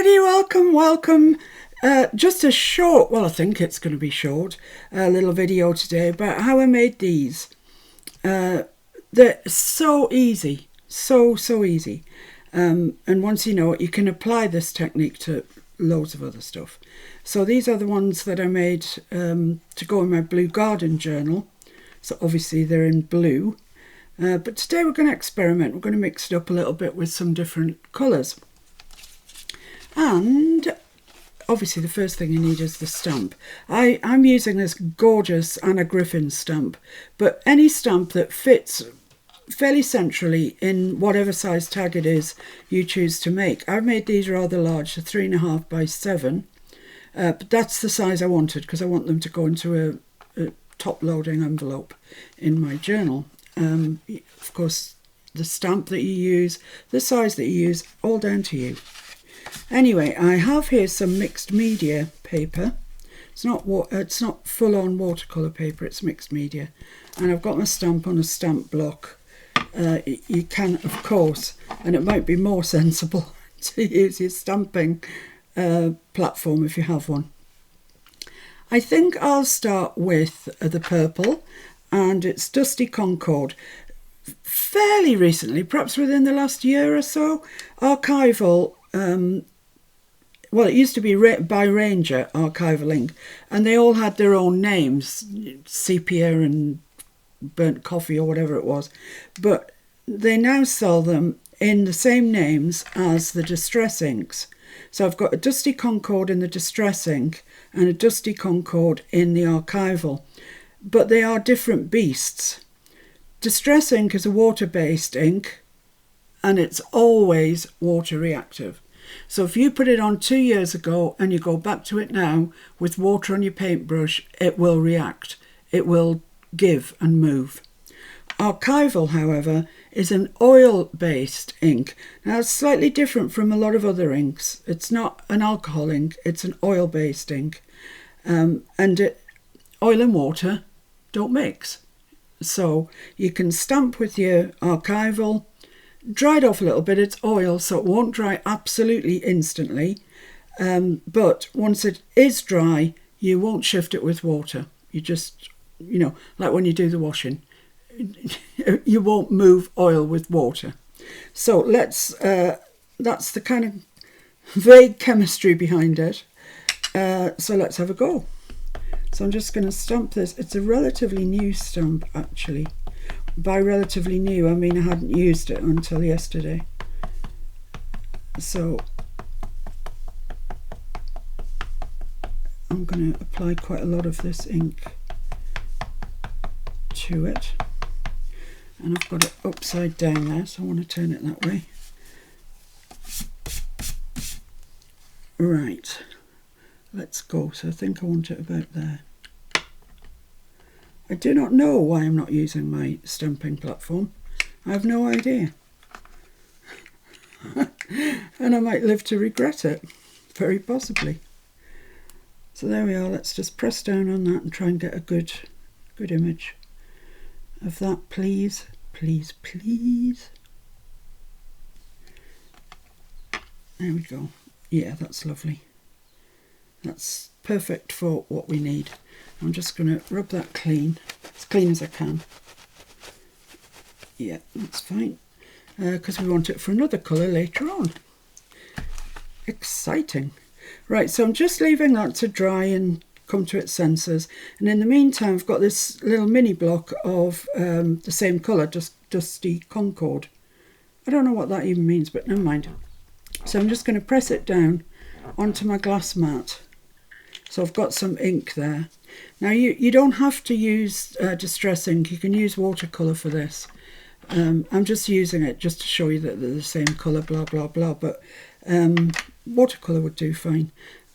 everybody, welcome. Just a short, well I think it's going to be short, little video today about how I made these. They're so easy, so easy. And once you know it, you can apply this technique to loads of other stuff. So these are the ones that I made to go in my blue garden journal. So obviously they're in blue. But today we're going to experiment. We're going to mix it up a little bit with some different colours. And obviously the first thing you need is the stamp. I'm using this gorgeous Anna Griffin stamp, but any stamp that fits fairly centrally in whatever size tag it is you choose to make. I've made these rather large, so 3.5 by 7, but that's the size I wanted because I want them to go into a top-loading envelope in my journal. Of course, the stamp that you use, the size that you use, all down to you. Anyway, I have here some mixed media paper. It's not full-on watercolour paper, it's mixed media. And I've got my stamp on a stamp block. You can, of course, and it might be more sensible to use your stamping platform if you have one. I think I'll start with the purple, and it's Dusty Concord. Fairly recently, perhaps within the last year or so, archival, well, it used to be by Ranger archival ink, and they all had their own names, sepia and burnt coffee or whatever it was, but they now sell them in the same names as the distress inks. So I've got a Dusty Concord in the distress ink and a Dusty Concord in the archival, but they are different beasts. Distress ink is a water-based ink, and it's always water reactive. So if you put it on 2 years ago and you go back to it now with water on your paintbrush, it will react. It will give and move. Archival, however, is an oil-based ink. Now it's slightly different from a lot of other inks. It's not an alcohol ink, it's an oil-based ink. Oil and water don't mix. So you can stamp with your archival, dry it off a little bit, it's oil, so it won't dry absolutely instantly. But once it is dry, you won't shift it with water. You just, like when you do the washing, you won't move oil with water. So that's the kind of vague chemistry behind it. So let's have a go. So I'm just going to stamp this. It's a relatively new stamp, actually. By relatively new, I mean I hadn't used it until yesterday. So I'm going to apply quite a lot of this ink to it. And I've got it upside down there, so I want to turn it that way. Right, let's go. So I think I want it about there. I do not know why I'm not using my stamping platform. I have no idea. And I might live to regret it, very possibly. So there we are, let's just press down on that and try and get a good image of that, please. Please. There we go. Yeah, that's lovely. That's perfect for what we need. I'm just going to rub that clean, as clean as I can. Yeah, that's fine, because we want it for another colour later on. Exciting. Right, so I'm just leaving that to dry and come to its senses, and in the meantime I've got this little mini block of the same colour, just Dusty Concord. I don't know what that even means, but never mind. So I'm just going to press it down onto my glass mat. So I've got some ink there. Now you don't have to use distress ink, you can use watercolour for this. I'm just using it just to show you that they're the same colour, blah blah blah, but watercolour would do fine.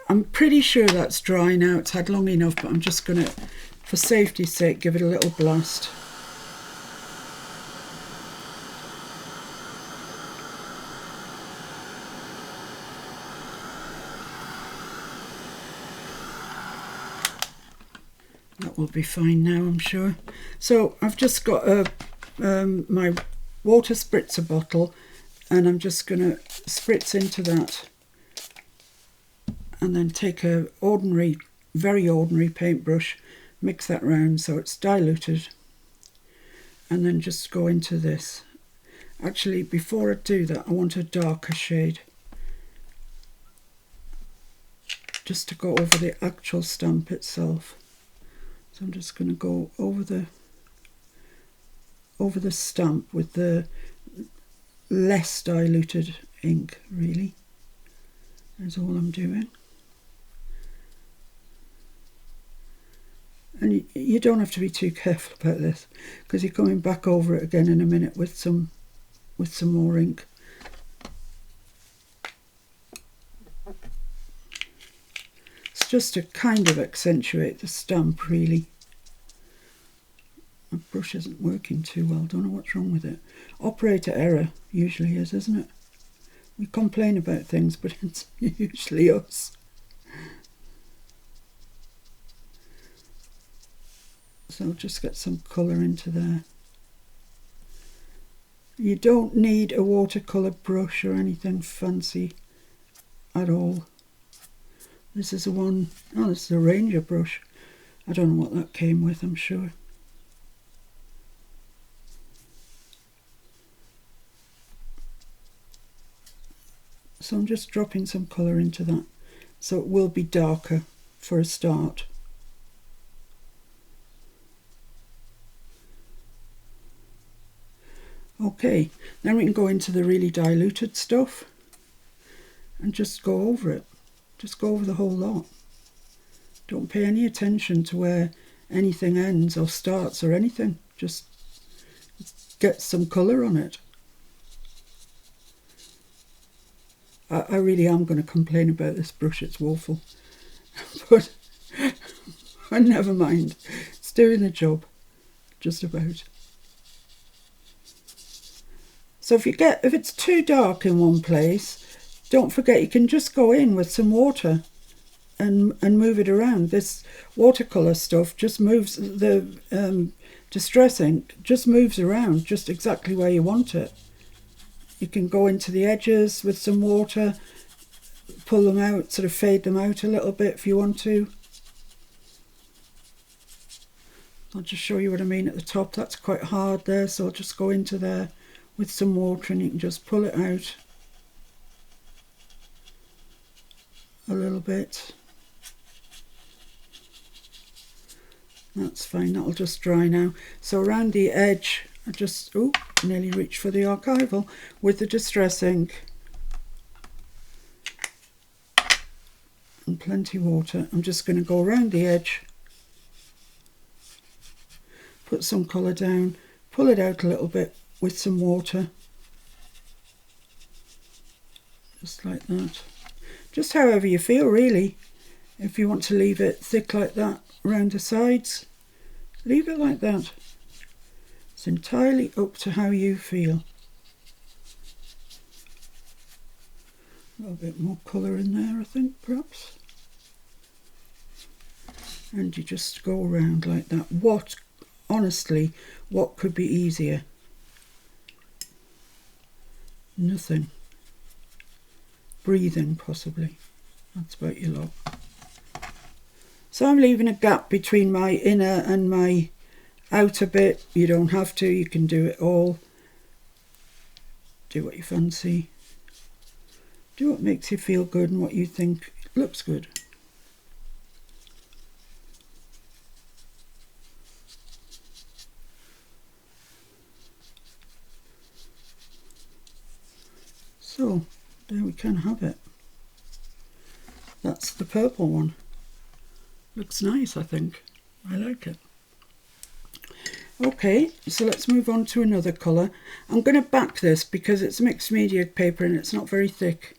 I'm pretty sure that's dry now, it's had long enough, but I'm just going to, for safety's sake, give it a little blast. That will be fine now, I'm sure. So I've just got my water spritzer bottle, and I'm just going to spritz into that and then take a ordinary, very ordinary paintbrush, mix that round so it's diluted, and then just go into this. Actually, before I do that, I want a darker shade, just to go over the actual stamp itself. So I'm just going to go over the stamp with the less diluted ink, really. That's all I'm doing. And you don't have to be too careful about this, because you're coming back over it again in a minute with some more ink. It's just to kind of accentuate the stamp, really. My brush isn't working too well, don't know what's wrong with it. Operator error usually is, isn't it? We complain about things, but it's usually us. So just get some colour into there. You don't need a watercolour brush or anything fancy at all. This is this is a Ranger brush. I don't know what that came with, I'm sure. So I'm just dropping some colour into that, so it will be darker for a start. Okay, then we can go into the really diluted stuff and just go over it. Just go over the whole lot. Don't pay any attention to where anything ends or starts or anything. Just get some colour on it. I really am going to complain about this brush, it's woeful. But never mind. It's doing the job, just about. So if it's too dark in one place, don't forget you can just go in with some water and move it around. This watercolour stuff just moves, the distress ink just moves around just exactly where you want it. You can go into the edges with some water, pull them out, sort of fade them out a little bit if you want to. I'll just show you what I mean at the top. That's quite hard there, so I'll just go into there with some water and you can just pull it out a little bit. That's fine, that'll just dry now. So around the edge, I just, nearly reached for the archival with the distress ink and plenty of water. I'm just going to go around the edge, put some colour down, pull it out a little bit with some water, just like that. Just however you feel, really. If you want to leave it thick like that around the sides, leave it like that. It's entirely up to how you feel. A little bit more colour in there, I think, perhaps. And you just go around like that. Honestly, what could be easier? Nothing. Breathing, possibly. That's about your lot. So I'm leaving a gap between my inner and my outer bit. You don't have to, you can do it all. Do what you fancy. Do what makes you feel good and what you think looks good. So there we can have it. That's the purple one. Looks nice, I think. I like it. Okay, so let's move on to another colour. I'm going to back this because it's mixed media paper and it's not very thick.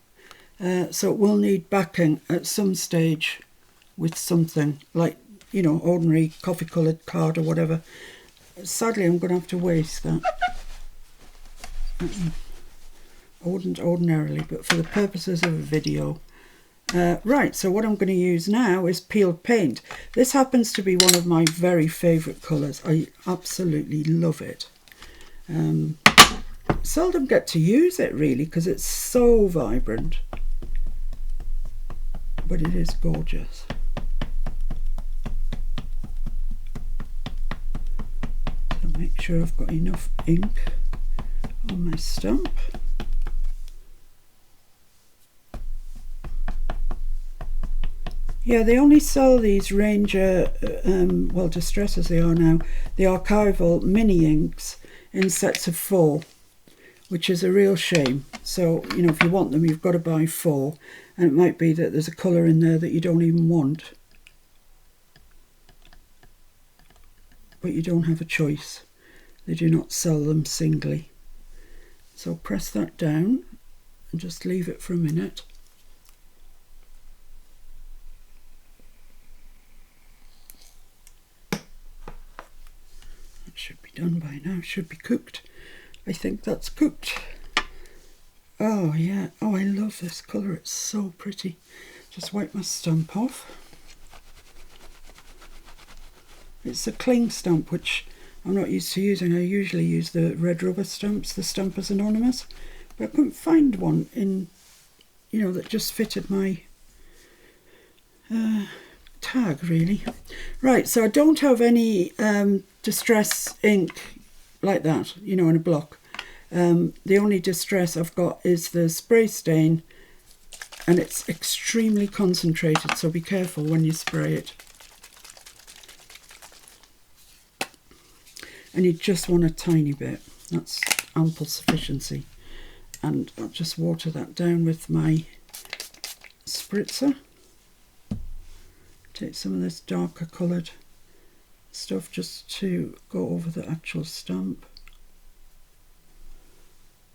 So it will need backing at some stage with something like, you know, ordinary coffee coloured card or whatever. Sadly, I'm going to have to waste that. I wouldn't ordinarily, but for the purposes of a video. Right, so what I'm going to use now is peeled paint. This happens to be one of my very favourite colours. I absolutely love it. Seldom get to use it really because it's so vibrant. but it is gorgeous. So make sure I've got enough ink on my stump. Yeah, they only sell these Ranger, well, Distress as they are now, the archival mini inks in sets of 4, which is a real shame. So, you know, if you want them, you've got to buy 4, and it might be that there's a colour in there that you don't even want. But you don't have a choice. They do not sell them singly. So press that down and just leave it for a minute. Should be done by now, should be cooked. I think that's cooked. Oh yeah, oh I love this colour, it's so pretty. Just wipe my stump off. It's a cling stump, which I'm not used to using. I usually use the red rubber stumps, the Stampers Anonymous, but I couldn't find one in, you know, that just fitted my tag really. Right, so I don't have any Distress ink like that, you know, in a block. The only Distress I've got is the spray stain, and it's extremely concentrated, so be careful when you spray it. And you just want a tiny bit, that's ample sufficiency. And I'll just water that down with my spritzer. Take some of this darker coloured stuff just to go over the actual stamp.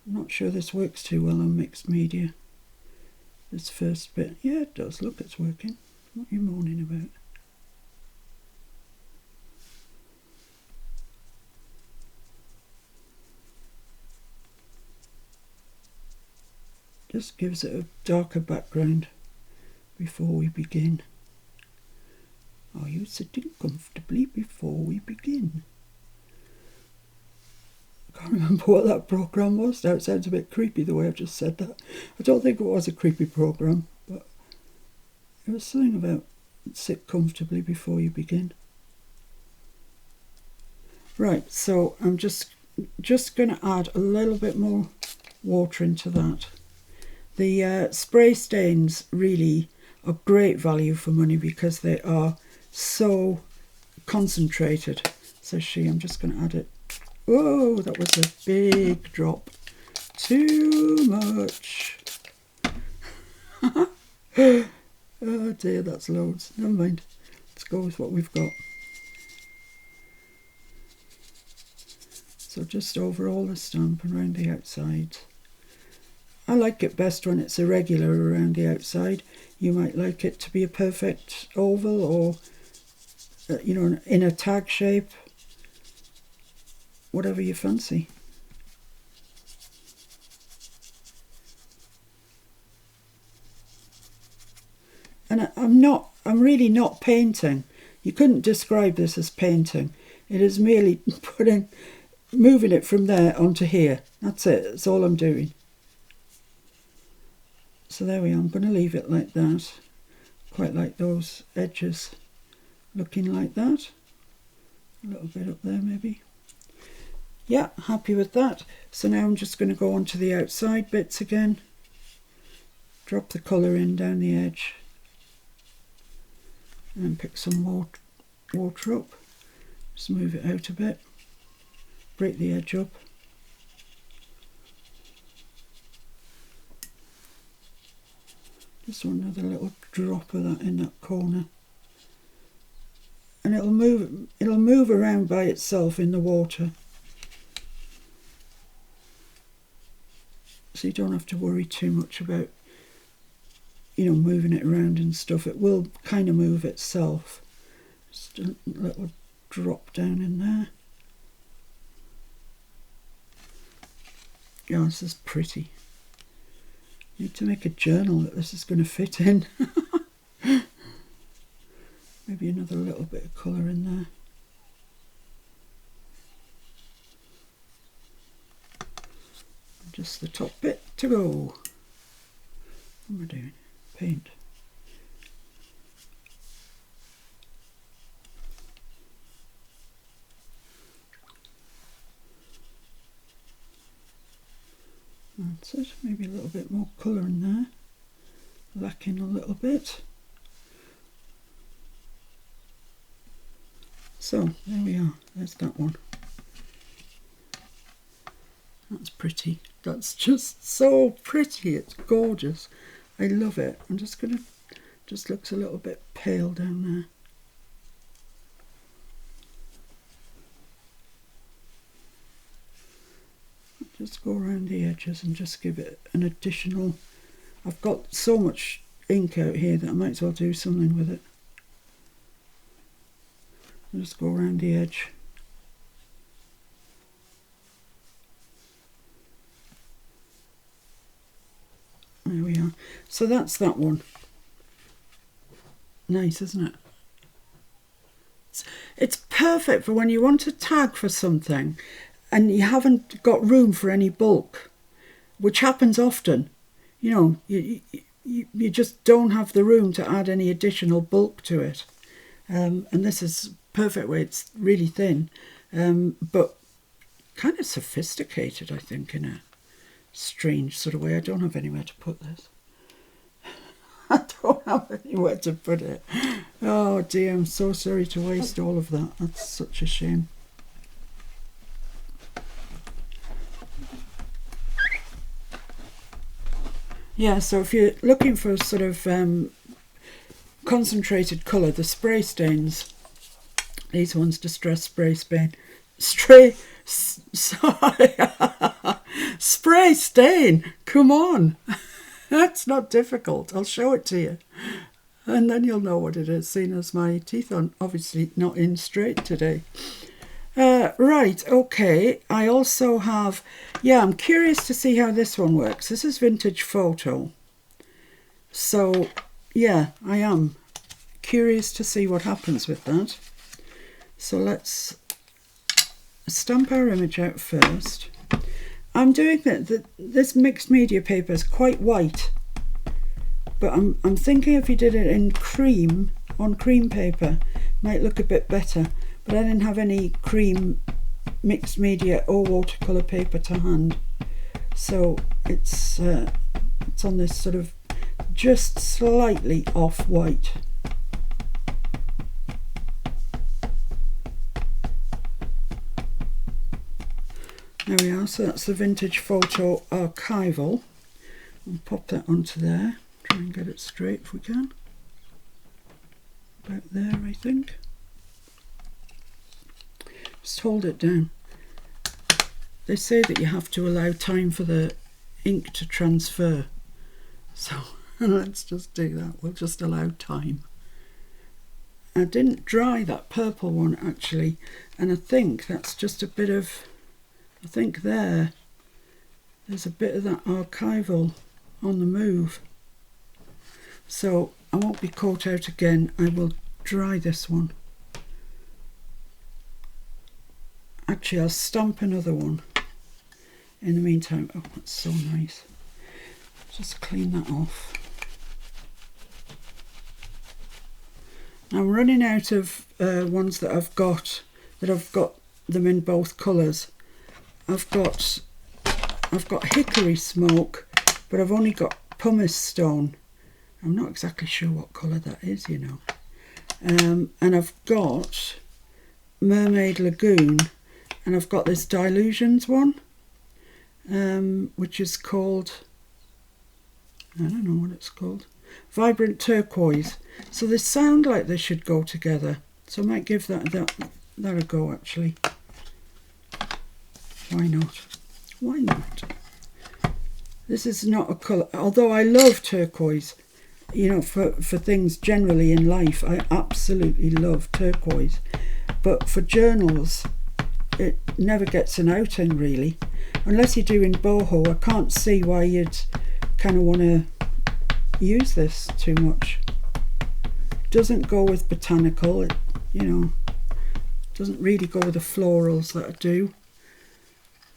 I'm not sure this works too well on mixed media, this first bit. Yeah, it does. Look, it's working. What are you moaning about? Just gives it a darker background before we begin. Are you sitting comfortably before we begin? I can't remember what that programme was now. It sounds a bit creepy the way I've just said that. I don't think it was a creepy programme, but it was something about sit comfortably before you begin. Right, so I'm just going to add a little bit more water into that. The spray stains really are great value for money because they are so concentrated. So I'm just going to add it. Whoa, that was a big drop. Too much. Oh dear, that's loads. Never mind. Let's go with what we've got. So just over all the stamp and around the outside. I like it best when it's irregular around the outside. You might like it to be a perfect oval, or you know, in a tag shape, whatever you fancy. And I'm really not painting. You couldn't describe this as painting. It is merely moving it from there onto here. That's it. That's all I'm doing. So there we are. I'm going to leave it like that. Quite like those edges looking like that. A little bit up there maybe. Yeah, happy with that. So now I'm just going to go on to the outside bits again. Drop the colour in down the edge. And then pick some water up. Just move it out a bit. Break the edge up. Just want another little drop of that in that corner. And it'll move around by itself in the water. So you don't have to worry too much about, you know, moving it around and stuff. It will kind of move itself. Just a little drop down in there. Yeah, this is pretty. Need to make a journal that this is going to fit in. Maybe another little bit of colour in there. Just the top bit to go. What am I doing? Paint. That's it, maybe a little bit more colour in there, lacking a little bit. So there we are, there's that one. That's pretty, that's just so pretty, it's gorgeous. I love it. I'm just gonna, just looks a little bit pale down there. Just go around the edges and just give it an additional, I've got so much ink out here that I might as well do something with it. Just go around the edge. There we are. So that's that one. Nice, isn't it? It's perfect for when you want to tag for something and you haven't got room for any bulk, which happens often. You know, you just don't have the room to add any additional bulk to it. And this is perfect way. It's really thin, but kind of sophisticated, I think, in a strange sort of way. I don't have anywhere to put this. I don't have anywhere to put it. Oh dear, I'm so sorry to waste all of that. That's such a shame. Yeah, so if you're looking for sort of concentrated colour, the spray stains, these ones, Distress Spray Stain, sorry, spray stain, come on, that's not difficult, I'll show it to you and then you'll know what it is, seeing as my teeth are obviously not in straight today. Right, okay, I also have, yeah, I'm curious to see how this one works. This is Vintage Photo. So, yeah, I am curious to see what happens with that. So let's stamp our image out first. I'm doing this mixed media paper is quite white, but I'm thinking if you did it in cream, on cream paper, it might look a bit better. But I didn't have any cream mixed media or watercolour paper to hand, so it's on this sort of just slightly off white. There we are, so that's the Vintage Photo Archival. We'll pop that onto there, try and get it straight if we can. About there, I think. Just hold it down. They say that you have to allow time for the ink to transfer. So let's just do that. We'll just allow time. I didn't dry that purple one actually, and I think that's just a bit of, I think there's a bit of that archival on the move. So I won't be caught out again. I will dry this one. Actually, I'll stamp another one in the meantime. Oh, that's so nice. Just clean that off. I'm running out of ones that I've got them in both colours. I've got hickory smoke, but I've only got pumice stone. I'm not exactly sure what colour that is, you know. And I've got Mermaid Lagoon. And I've got this Dilutions one, which is called, I don't know what it's called, Vibrant Turquoise. So they sound like they should go together. So I might give that a go actually. Why not? Why not? This is not a colour, although I love turquoise, you know, for things generally in life, I absolutely love turquoise. But for journals, it never gets an outing really, unless you're doing boho. I can't see why you'd kind of want to use this too much. Doesn't go with botanical, it, you know, doesn't really go with the florals that I do.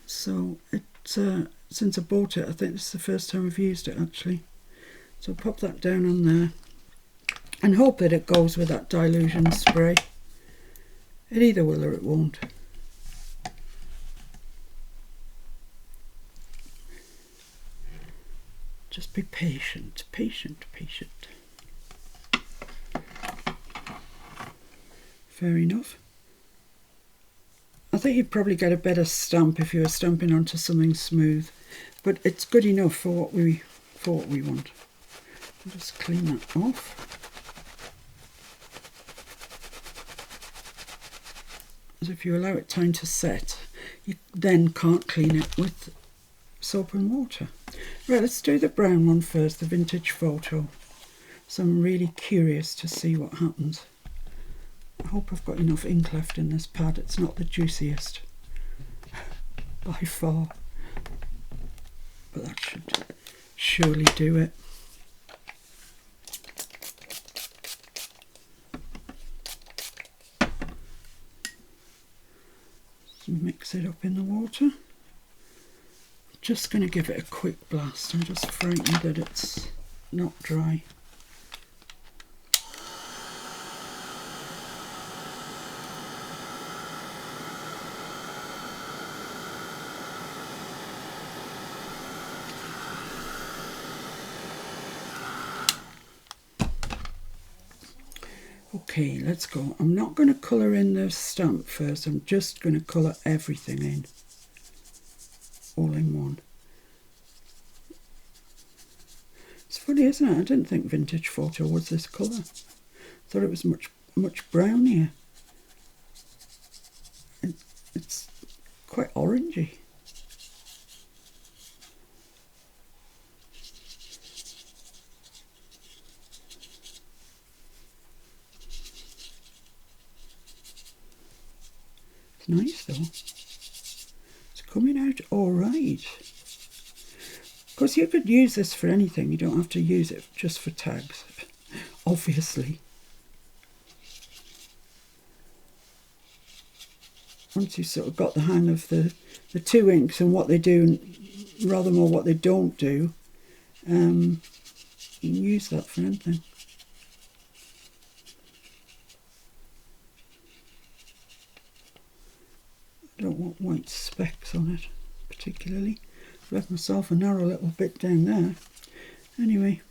So it since I bought it, I think this is the first time I've used it actually. So I'll pop that down on there and hope that it goes with that Dilution spray. It either will or it won't. Be patient, patient, patient. Fair enough. I think you'd probably get a better stamp if you were stamping onto something smooth, but it's good enough for what we want. I'll just clean that off. As if you allow it time to set, you then can't clean it with soap and water. Right, let's do the brown one first, the vintage photo. So I'm really curious to see what happens. I hope I've got enough ink left in this pad. It's not the juiciest by far, but that should surely do it. Mix it up in the water. Just going to give it a quick blast. I'm just frightened that it's not dry. Okay, let's go. I'm not going to colour in the stamp first. I'm just going to colour everything in. All in one. It's funny, isn't it? I didn't think vintage photo was this colour. I thought it was much brownier. It's quite orangey. It's nice though. It's coming out all right. Of course, you could use this for anything. You don't have to use it just for tags, obviously. Once you've sort of got the hang of the two inks and what they do, and rather more what they don't do, you can use that for anything. I don't want white specks on it, particularly. I've left myself a narrow little bit down there. Anyway,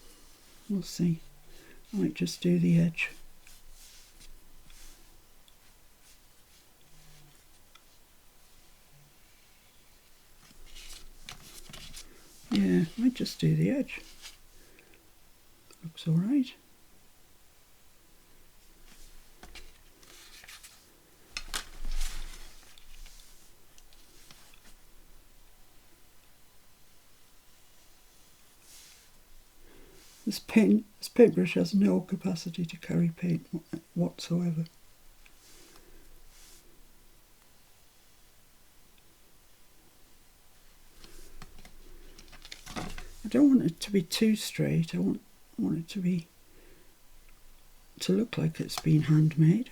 we'll see. I might just do the edge. Yeah, I might just do the edge. Looks all right. This paintbrush has no capacity to carry paint whatsoever. I don't want it to be too straight. I want it to look like it's been handmade.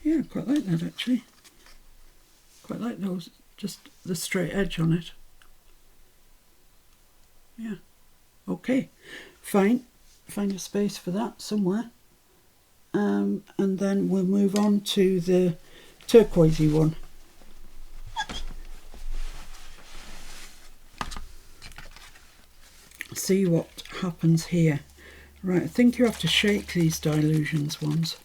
Yeah, I quite like that actually. Quite like those, just the straight edge on it. Yeah, okay, fine. Find a space for that somewhere. And then we'll move on to the turquoisey one. See what happens here. Right, I think you have to shake these Dilutions ones.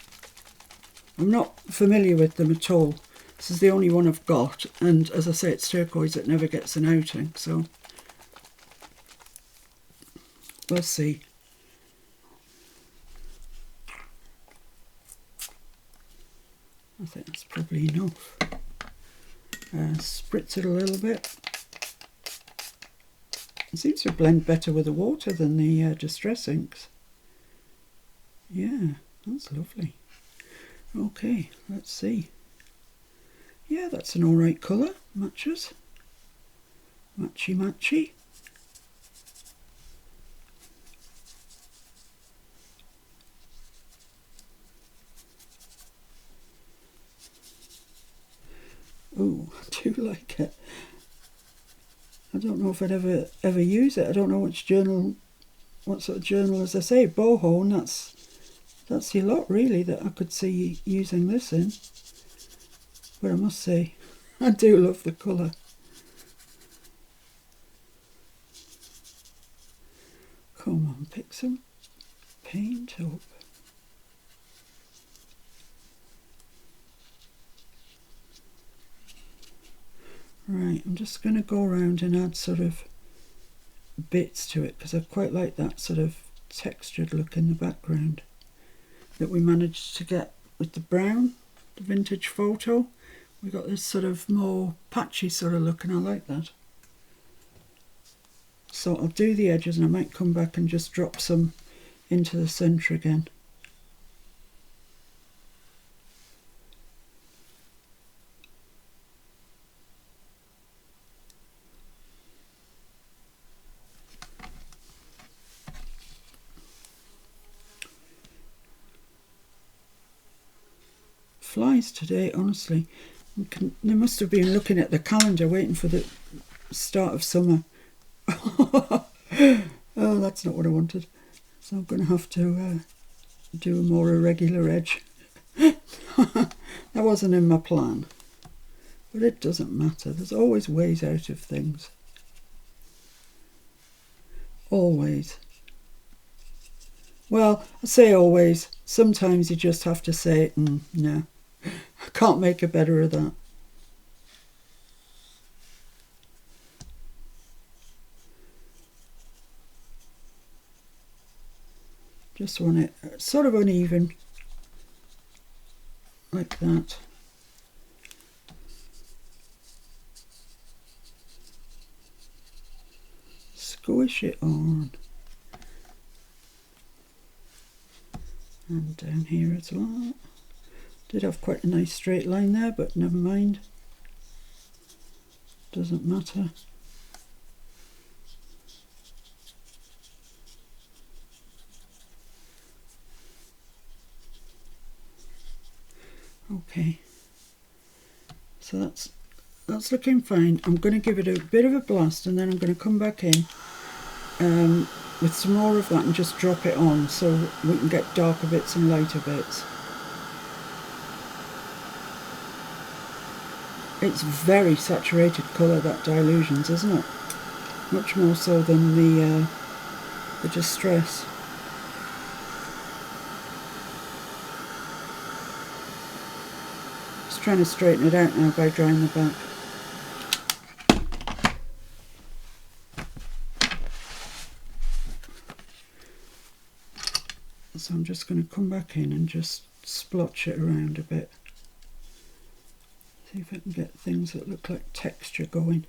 I'm not familiar with them at all. This is the only one I've got, and as I say, it's turquoise, it never gets an outing, so we'll see. I think that's probably enough. Spritz it a little bit. It seems to blend better with the water than the Distress inks. Yeah, that's lovely. Okay, let's see. Yeah, that's an alright colour. Matches. Matchy matchy. Oh, I do like it. I don't know if I'd ever use it. I don't know which journal, what sort of journal, as I say, boho, and That's the lot really that I could see using this in. But I must say, I do love the colour. Come on, pick some paint up. Right, I'm just going to go around and add sort of bits to it because I quite like that sort of textured look in the background that we managed to get with the brown, the vintage photo. We got this sort of more patchy sort of look and I like that. So I'll do the edges and I might come back and just drop some into the centre again. Flies today, honestly. They must have been looking at the calendar waiting for the start of summer. Oh, that's not what I wanted. So I'm going to have to do a more irregular edge. That wasn't in my plan. But it doesn't matter. There's always ways out of things. Always. Well, I say always. Sometimes you just have to say, no. I can't make a better of that. Just want it sort of uneven, like that. Squish it on. And down here as well. Did have quite a nice straight line there, but never mind. Doesn't matter. Okay. So that's looking fine. I'm going to give it a bit of a blast and then I'm going to come back in with some more of that and just drop it on so we can get darker bits and lighter bits. It's very saturated colour, that Dilutions, isn't it? Much more so than the Distress. Just trying to straighten it out now by drying the back. So I'm just going to come back in and just splotch it around a bit. See if I can get things that look like texture going.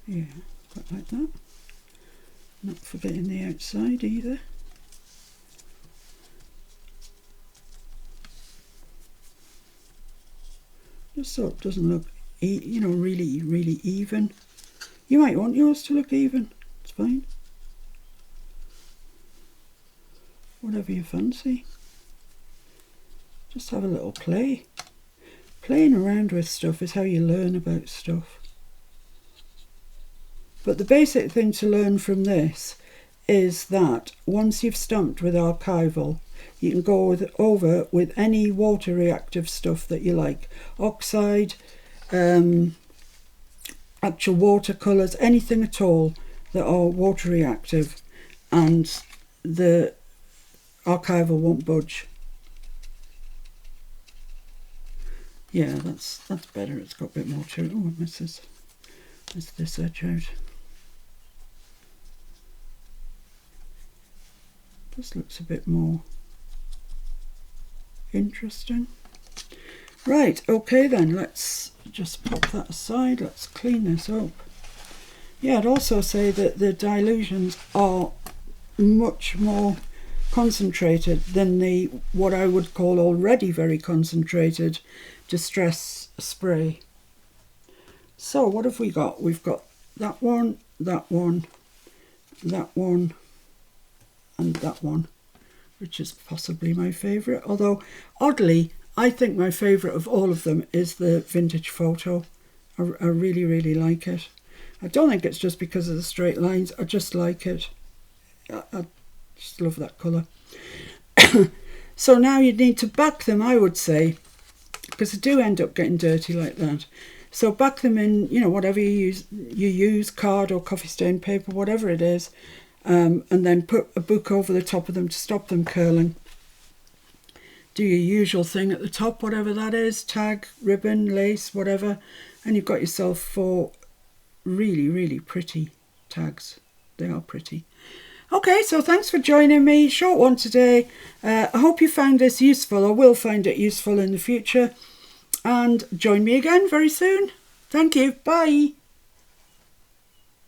Yeah, quite like that. Not forgetting the outside either. Just so it doesn't look, really even. You might want yours to look even. It's fine. Whatever you fancy. Just have a little play. Playing around with stuff is how you learn about stuff. But the basic thing to learn from this is that once you've stamped with archival, you can go over with any water reactive stuff that you like. Oxide, actual watercolours, anything at all that are water reactive, and the archival won't budge. Yeah, that's better. It's got a bit more to it. Oh, it misses this edge out. This looks a bit more interesting. Right, okay then, let's just pop that aside. Let's clean this up. Yeah, I'd also say that the Dilutions are much more concentrated than the what I would call already very concentrated Distress spray. So what have we got? We've got that one, that one, that one, and that one, which is possibly my favourite. Although, oddly, I think my favourite of all of them is the Vintage Photo. I really, really like it. I don't think it's just because of the straight lines. I just like it. I just love that colour. So now you need to back them, I would say, because they do end up getting dirty like that. So back them in, whatever you use, card or coffee stain paper, whatever it is, and then put a book over the top of them to stop them curling. Do your usual thing at the top, whatever that is, tag, ribbon, lace, whatever, and you've got yourself 4 really, really pretty tags. They are pretty. Okay, so thanks for joining me. Short one today. I hope you found this useful, or will find it useful in the future. And join me again very soon. Thank you. Bye.